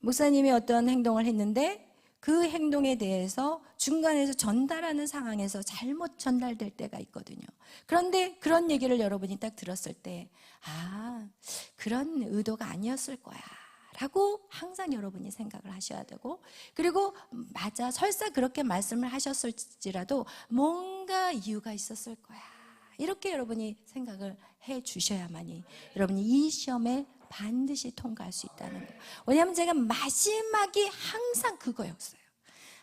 목사님이 어떤 행동을 했는데 그 행동에 대해서 중간에서 전달하는 상황에서 잘못 전달될 때가 있거든요. 그런데 그런 얘기를 여러분이 딱 들었을 때, 아, 그런 의도가 아니었을 거야 라고 항상 여러분이 생각을 하셔야 되고, 그리고 맞아, 설사 그렇게 말씀을 하셨을지라도 뭔가 이유가 있었을 거야, 이렇게 여러분이 생각을 해 주셔야만이 여러분이 이 시험에 반드시 통과할 수 있다는 거예요. 왜냐하면 제가 마지막이 항상 그거였어요.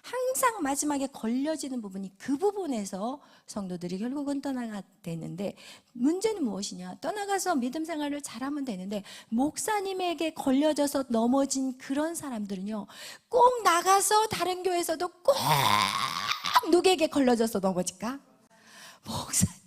항상 마지막에 걸려지는 부분이 그 부분에서 성도들이 결국은 떠나가 되는데, 문제는 무엇이냐, 떠나가서 믿음 생활을 잘하면 되는데 목사님에게 걸려져서 넘어진 그런 사람들은요, 꼭 나가서 다른 교회에서도 꼭 누구에게 걸려져서 넘어질까? 목사님.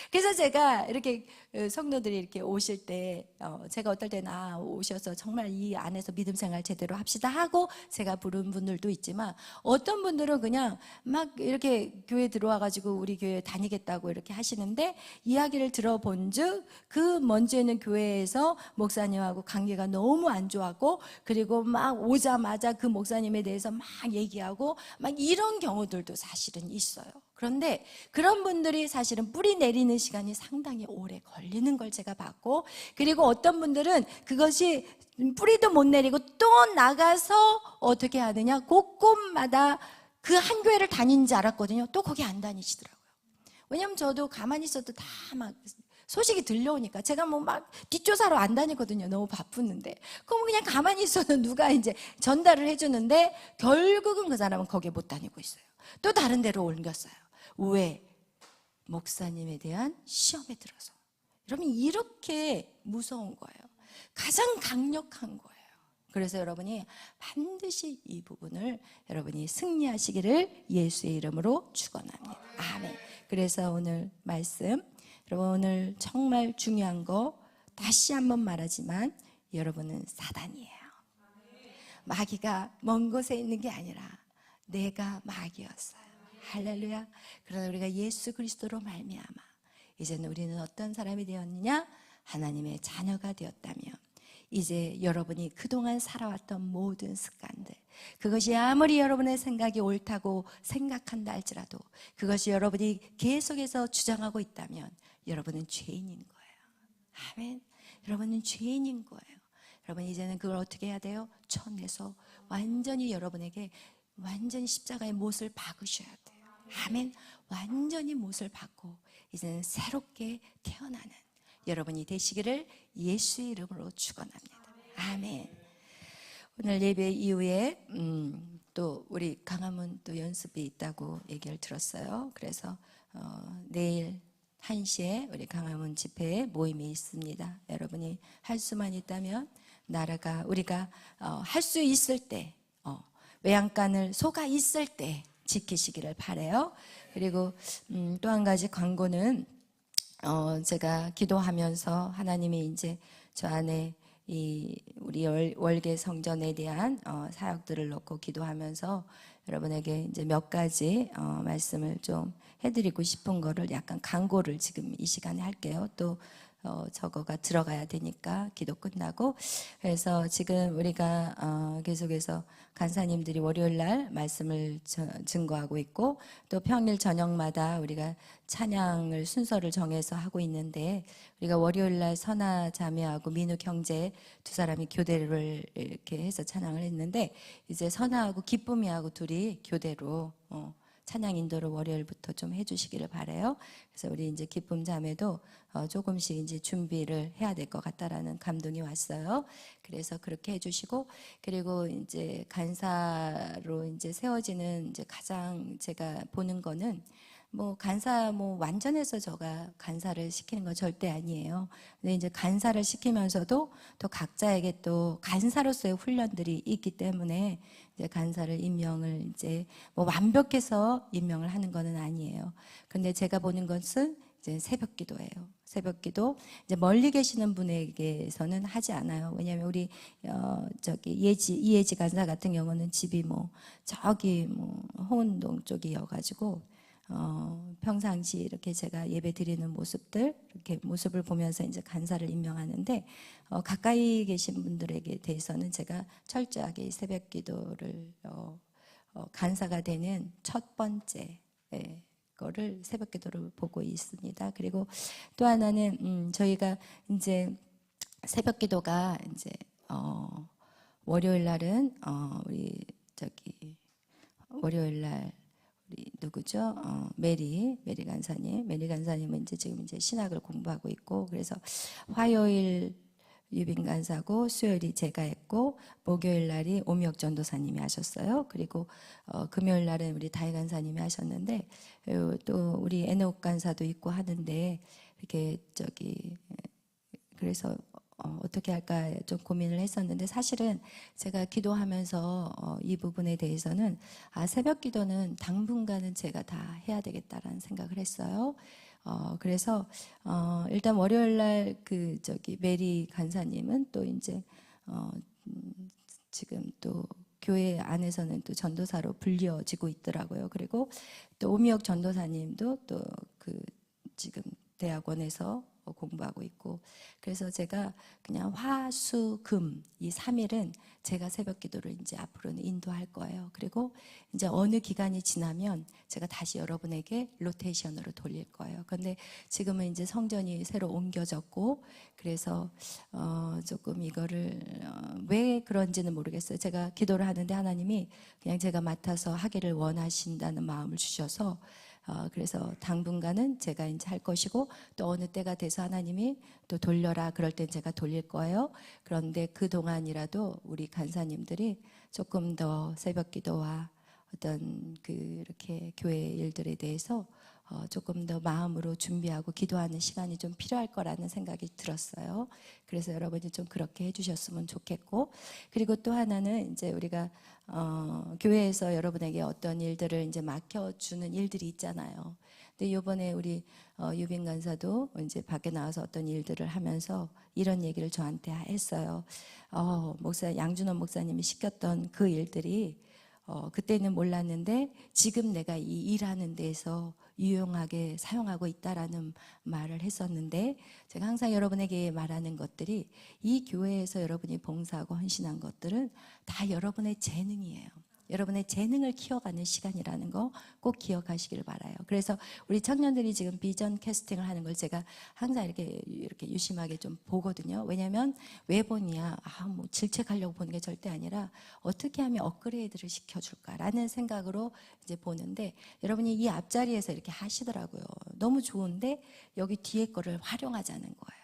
그래서 제가 이렇게 성도들이 이렇게 오실 때 제가 어떨 때는 오셔서 정말 이 안에서 믿음 생활 제대로 합시다 하고 제가 부른 분들도 있지만, 어떤 분들은 그냥 막 이렇게 교회 들어와 가지고 우리 교회 다니겠다고 이렇게 하시는데, 이야기를 들어본즉 그 먼저 있는 교회에서 목사님하고 관계가 너무 안 좋았고, 그리고 막 오자마자 그 목사님에 대해서 막 얘기하고 막 이런 경우들도 사실은 있어요. 그런데 그런 분들이 사실은 뿌리 내리는 시간이 상당히 오래 걸리는 걸 제가 봤고, 그리고 어떤 분들은 그것이 뿌리도 못 내리고 또 나가서 어떻게 하느냐, 곳곳마다 그 한 교회를 다니는지 알았거든요. 또 거기 안 다니시더라고요. 왜냐면 저도 가만히 있어도 다 막 소식이 들려오니까 제가 뭐 막 뒷조사로 안 다니거든요. 너무 바쁘는데. 그럼 그냥 가만히 있어도 누가 이제 전달을 해주는데 결국은 그 사람은 거기에 못 다니고 있어요. 또 다른 데로 옮겼어요. 왜? 목사님에 대한 시험에 들어서. 여러분 이렇게 무서운 거예요. 가장 강력한 거예요. 그래서 여러분이 반드시 이 부분을 여러분이 승리하시기를 예수의 이름으로 축원합니다. 아멘. 그래서 오늘 말씀, 여러분 오늘 정말 중요한 거 다시 한번 말하지만 여러분은 사단이에요. 마귀가 먼 곳에 있는 게 아니라 내가 마귀였어요. 할렐루야. 그러나 우리가 예수 그리스도로 말미암아 이제는 우리는 어떤 사람이 되었느냐, 하나님의 자녀가 되었다며, 이제 여러분이 그동안 살아왔던 모든 습관들, 그것이 아무리 여러분의 생각이 옳다고 생각한다 할지라도 그것이 여러분이 계속해서 주장하고 있다면 여러분은 죄인인 거예요. 아멘. 여러분은 죄인인 거예요. 여러분 이제는 그걸 어떻게 해야 돼요? 쳐내서 완전히 여러분에게 완전히 십자가의 못을 박으셔야 돼요. 아멘. 완전히 못을 박고 이제는 새롭게 태어나는 여러분이 되시기를 예수의 이름으로 축원합니다. 아멘. 오늘 예배 이후에 또 우리 강화문 또 연습이 있다고 얘기를 들었어요. 그래서 내일 1시에 우리 강화문 집회에 모임이 있습니다. 여러분이 할 수만 있다면 우리가 할 수 있을 때, 외양간을 속아 있을 때 지키시기를 바라요. 그리고 또 한 가지 광고는 제가 기도하면서 하나님이 이제 저 안에 이 우리 월계 성전에 대한 사역들을 놓고 기도하면서 여러분에게 이제 몇 가지 말씀을 좀 해드리고 싶은 거를 약간 광고를 지금 이 시간에 할게요. 또 저거가 들어가야 되니까 기도 끝나고. 그래서 지금 우리가 계속해서 간사님들이 월요일 날 말씀을 증거하고 있고, 또 평일 저녁마다 우리가 찬양을 순서를 정해서 하고 있는데, 우리가 월요일 날 선아 자매하고 민우 형제 두 사람이 교대를 이렇게 해서 찬양을 했는데, 이제 선아하고 기쁨이하고 둘이 교대로 찬양 인도를 월요일부터 좀 해주시기를 바래요. 그래서 우리 이제 기쁨 자매도 조금씩 이제 준비를 해야 될 것 같다라는 감동이 왔어요. 그래서 그렇게 해주시고, 그리고 이제 간사로 이제 세워지는 이제 가장 제가 보는 거는, 뭐 간사 뭐 완전해서 저가 간사를 시키는 건 절대 아니에요. 근데 이제 간사를 시키면서도 또 각자에게 또 간사로서의 훈련들이 있기 때문에 이제 간사를 임명을 이제 뭐 완벽해서 임명을 하는 거는 아니에요. 근데 제가 보는 것은 이제 새벽 기도예요. 새벽 기도 이제 멀리 계시는 분에게서는 하지 않아요. 왜냐하면 우리 저기 이예지 간사 같은 경우는 집이 뭐 저기 뭐 호운동 쪽이어가지고 평상시 이렇게 제가 예배 드리는 모습들, 이렇게 모습을 보면서 이제 간사를 임명하는데, 가까이 계신 분들에게 대해서는 제가 철저하게 새벽 기도를 간사가 되는 첫 번째 거를 새벽 기도를 보고 있습니다. 그리고 또 하나는 저희가 이제 새벽 기도가 이제 월요일 날은 우리 저기 월요일 날 우리 누구죠? 메리 간사님은 이제 지금 이제 신학을 공부하고 있고, 그래서 화요일 유빈 간사고, 수요일이 제가 했고, 목요일 날이 오미혁 전도사님이 하셨어요. 그리고 금요일 날은 우리 다희 간사님이 하셨는데, 또 우리 에녹 간사도 있고 하는데, 이렇게 저기 그래서 어떻게 할까 좀 고민을 했었는데, 사실은 제가 기도하면서 이 부분에 대해서는 새벽 기도는 당분간은 제가 다 해야 되겠다라는 생각을 했어요. 그래서 일단 월요일 날 그 저기 메리 간사님은 또 이제 지금 또 교회 안에서는 또 전도사로 불려지고 있더라고요. 그리고 또 오미혁 전도사님도 또 그 지금 대학원에서 공부하고 있고, 그래서 제가 그냥 화, 수, 금 이 3일은 제가 새벽 기도를 이제 앞으로는 인도할 거예요. 그리고 이제 어느 기간이 지나면 제가 다시 여러분에게 로테이션으로 돌릴 거예요. 근데 지금은 이제 성전이 새로 옮겨졌고, 그래서 조금 이거를 왜 그런지는 모르겠어요. 제가 기도를 하는데 하나님이 그냥 제가 맡아서 하기를 원하신다는 마음을 주셔서, 그래서 당분간은 제가 이제 할 것이고, 또 어느 때가 돼서 하나님이 또 돌려라 그럴 땐 제가 돌릴 거예요. 그런데 그 동안이라도 우리 간사님들이 조금 더 새벽 기도와 어떤 그 이렇게 교회 일들에 대해서 조금 더 마음으로 준비하고 기도하는 시간이 좀 필요할 거라는 생각이 들었어요. 그래서 여러분이 좀 그렇게 해주셨으면 좋겠고, 그리고 또 하나는 이제 우리가 교회에서 여러분에게 어떤 일들을 이제 맡겨주는 일들이 있잖아요. 근데 이번에 우리 유빈 간사도 이제 밖에 나와서 어떤 일들을 하면서 이런 얘기를 저한테 했어요. 양준원 목사님이 시켰던 그 일들이 그때는 몰랐는데 지금 내가 이 일하는 데서 유용하게 사용하고 있다라는 말을 했었는데, 제가 항상 여러분에게 말하는 것들이 이 교회에서 여러분이 봉사하고 헌신한 것들은 다 여러분의 재능이에요. 여러분의 재능을 키워가는 시간이라는 거 꼭 기억하시길 바라요. 그래서 우리 청년들이 지금 비전 캐스팅을 하는 걸 제가 항상 이렇게 유심하게 좀 보거든요. 왜냐하면 왜 보냐, 뭐 질책하려고 보는 게 절대 아니라 어떻게 하면 업그레이드를 시켜줄까라는 생각으로 이제 보는데, 여러분이 이 앞자리에서 이렇게 하시더라고요. 너무 좋은데 여기 뒤에 거를 활용하자는 거예요.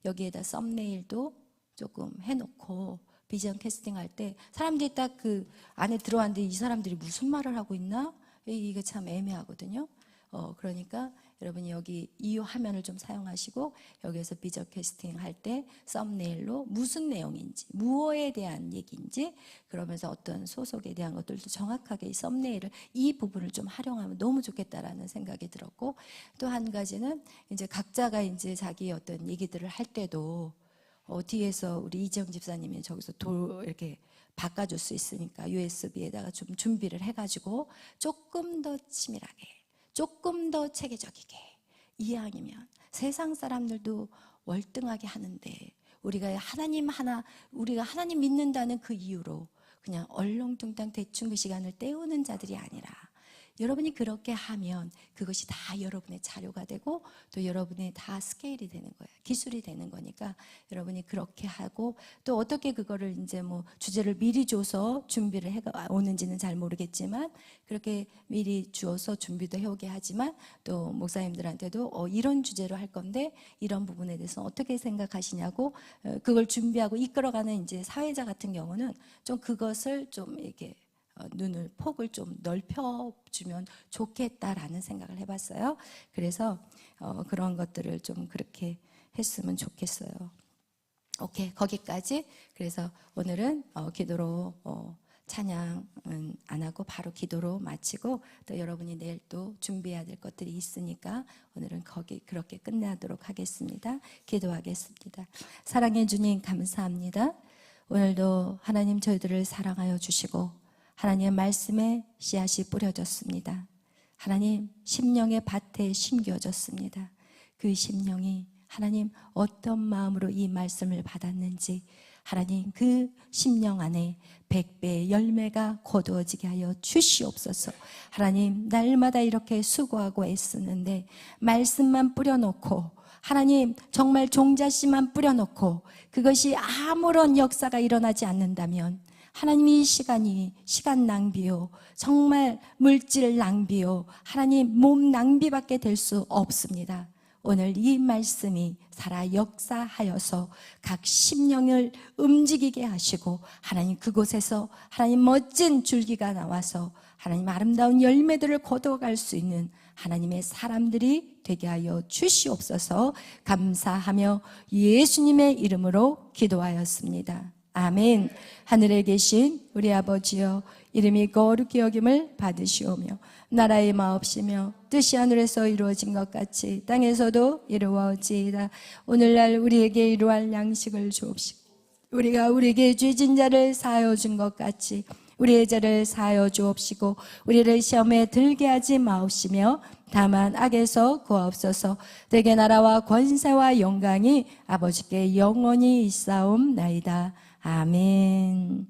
여기에다 썸네일도 조금 해놓고 비전 캐스팅 할 때 사람들이 딱 그 안에 들어왔는데 이 사람들이 무슨 말을 하고 있나? 이게 참 애매하거든요. 그러니까 여러분이 여기 이 화면을 좀 사용하시고, 여기에서 비전 캐스팅 할 때 썸네일로 무슨 내용인지, 무엇에 대한 얘기인지, 그러면서 어떤 소속에 대한 것들도 정확하게 이 썸네일을, 이 부분을 좀 활용하면 너무 좋겠다라는 생각이 들었고, 또 한 가지는 이제 각자가 이제 자기 어떤 얘기들을 할 때도 뒤에서 우리 이정 집사님이 저기서 이렇게 바꿔줄 수 있으니까 USB에다가 좀 준비를 해가지고 조금 더 치밀하게, 조금 더 체계적이게, 이왕이면 세상 사람들도 월등하게 하는데 우리가 하나님 믿는다는 그 이유로 그냥 얼렁뚱땅 대충 그 시간을 때우는 자들이 아니라 여러분이 그렇게 하면 그것이 다 여러분의 자료가 되고 또 여러분의 다 스케일이 되는 거예요. 기술이 되는 거니까 여러분이 그렇게 하고 또 어떻게 그거를 이제 뭐 주제를 미리 줘서 준비를 해 오는지는 잘 모르겠지만 그렇게 미리 주어서 준비도 해오게 하지만 또 목사님들한테도 이런 주제로 할 건데 이런 부분에 대해서 어떻게 생각하시냐고 그걸 준비하고 이끌어가는 이제 사회자 같은 경우는 좀 그것을 좀 이렇게 폭을 좀 넓혀주면 좋겠다라는 생각을 해봤어요. 그래서 그런 것들을 좀 그렇게 했으면 좋겠어요. 오케이, 거기까지. 그래서 오늘은 기도로 찬양은 안 하고 바로 기도로 마치고 또 여러분이 내일 또 준비해야 될 것들이 있으니까 오늘은 그렇게 끝내도록 하겠습니다. 기도하겠습니다. 사랑해 주님 감사합니다. 오늘도 하나님 저희들을 사랑하여 주시고 하나님의 말씀에 씨앗이 뿌려졌습니다. 하나님 심령의 밭에 심겨졌습니다. 그 심령이 하나님 어떤 마음으로 이 말씀을 받았는지 하나님 그 심령 안에 100배의 열매가 거두어지게 하여 주시옵소서. 하나님 날마다 이렇게 수고하고 애쓰는데 말씀만 뿌려놓고 하나님 정말 종자씨만 뿌려놓고 그것이 아무런 역사가 일어나지 않는다면 하나님 이 시간 낭비요 정말 물질 낭비요 하나님 몸 낭비밖에 될 수 없습니다. 오늘 이 말씀이 살아 역사하여서 각 심령을 움직이게 하시고 하나님 그곳에서 하나님 멋진 줄기가 나와서 하나님 아름다운 열매들을 거둬갈 수 있는 하나님의 사람들이 되게 하여 주시옵소서. 감사하며 예수님의 이름으로 기도하였습니다. 아멘. 하늘에 계신 우리 아버지여 이름이 거룩히 여김을 받으시오며 나라의 마옵시며 뜻이 하늘에서 이루어진 것 같이 땅에서도 이루어지이다. 오늘날 우리에게 이루할 양식을 주옵시고 우리가 우리에게 죄진 자를 사하여 준 것 같이 우리의 죄를 사하여 주옵시고 우리를 시험에 들게 하지 마옵시며 다만 악에서 구하옵소서. 대개 나라와 권세와 영광이 아버지께 영원히 있사옵나이다. 아멘.